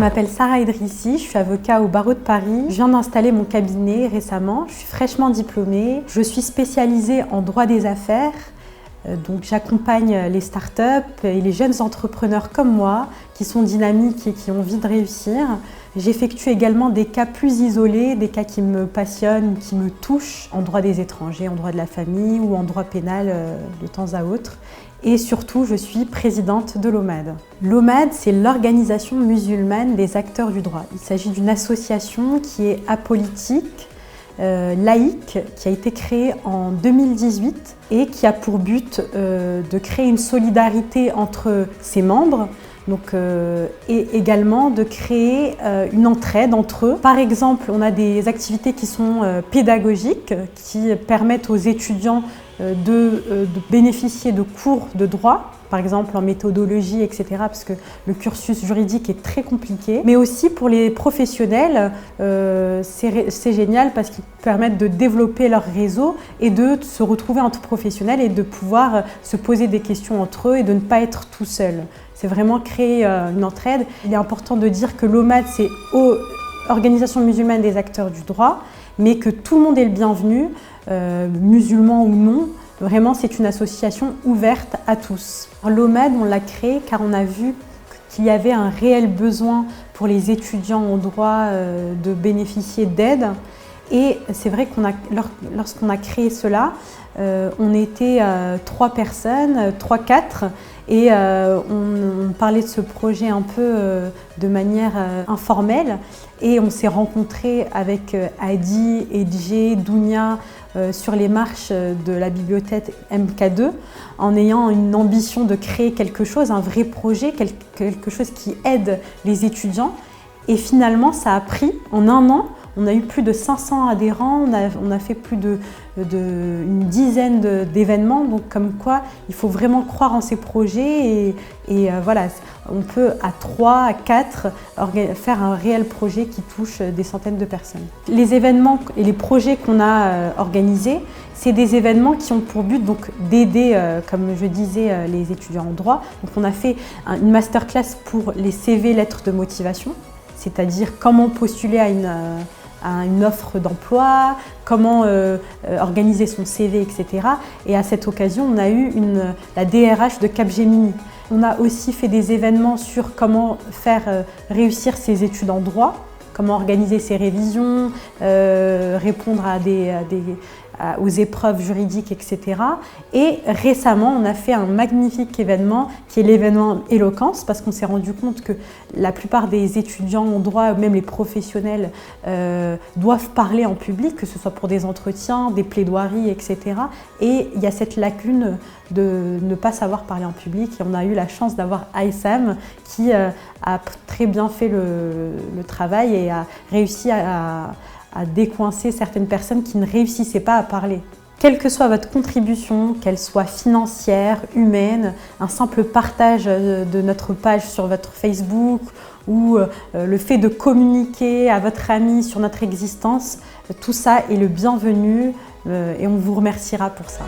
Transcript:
m'appelle Sarah Idrissi, je suis avocat au barreau de Paris. Je viens d'installer mon cabinet récemment, je suis fraîchement diplômée. Je suis spécialisée en droit des affaires, donc j'accompagne les startups et les jeunes entrepreneurs comme moi qui sont dynamiques et qui ont envie de réussir. J'effectue également des cas plus isolés, des cas qui me passionnent, qui me touchent en droit des étrangers, en droit de la famille ou en droit pénal de temps à autre. Et surtout, je suis présidente de l'OMAD. L'OMAD, c'est l'Organisation musulmane des acteurs du droit. Il s'agit d'une association qui est apolitique, laïque, qui a été créée en 2018 et qui a pour but de créer une solidarité entre ses membres, et également de créer une entraide entre eux. Par exemple, on a des activités qui sont pédagogiques, qui permettent aux étudiants de bénéficier de cours de droit, par exemple en méthodologie, etc., parce que le cursus juridique est très compliqué. Mais aussi pour les professionnels, c'est génial parce qu'ils permettent de développer leur réseau et de se retrouver entre professionnels et de pouvoir se poser des questions entre eux et de ne pas être tout seul. C'est vraiment créer une entraide. Il est important de dire que l'OMAD, c'est Organisation musulmane des acteurs du droit, mais que tout le monde est le bienvenu, musulman ou non. Vraiment, c'est une association ouverte à tous. L'OMAD, on l'a créée car on a vu qu'il y avait un réel besoin pour les étudiants en droit de bénéficier d'aide. Et c'est vrai qu'on lorsqu'on a créé cela, on était 3 personnes, 3-4, et on parlait de ce projet un peu de manière informelle. Et on s'est rencontrés avec Adi, Edje, Dounia sur les marches de la bibliothèque MK2 en ayant une ambition de créer quelque chose, un vrai projet, quelque chose qui aide les étudiants. Et finalement, ça a pris en 1 an. On a eu plus de 500 adhérents, on a fait plus d'une dizaine d'événements, donc comme quoi il faut vraiment croire en ces projets et voilà, on peut à 3, à 4 faire un réel projet qui touche des centaines de personnes. Les événements et les projets qu'on a organisés, c'est des événements qui ont pour but d'aider, comme je disais, les étudiants en droit. Donc on a fait une masterclass pour les CV lettres de motivation, c'est-à-dire comment postuler à une offre d'emploi, comment organiser son CV, etc. Et à cette occasion, on a eu la DRH de Capgemini. On a aussi fait des événements sur comment faire réussir ses études en droit, comment organiser ses révisions, répondre aux épreuves juridiques, etc. Et récemment, on a fait un magnifique événement qui est l'événement Éloquence, parce qu'on s'est rendu compte que la plupart des étudiants en droit, même les professionnels, doivent parler en public, que ce soit pour des entretiens, des plaidoiries, etc. Et il y a cette lacune de ne pas savoir parler en public. Et on a eu la chance d'avoir ASM qui a très bien fait le travail et a réussi à décoincer certaines personnes qui ne réussissaient pas à parler. Quelle que soit votre contribution, qu'elle soit financière, humaine, un simple partage de notre page sur votre Facebook ou le fait de communiquer à votre ami sur notre existence, tout ça est le bienvenu et on vous remerciera pour ça.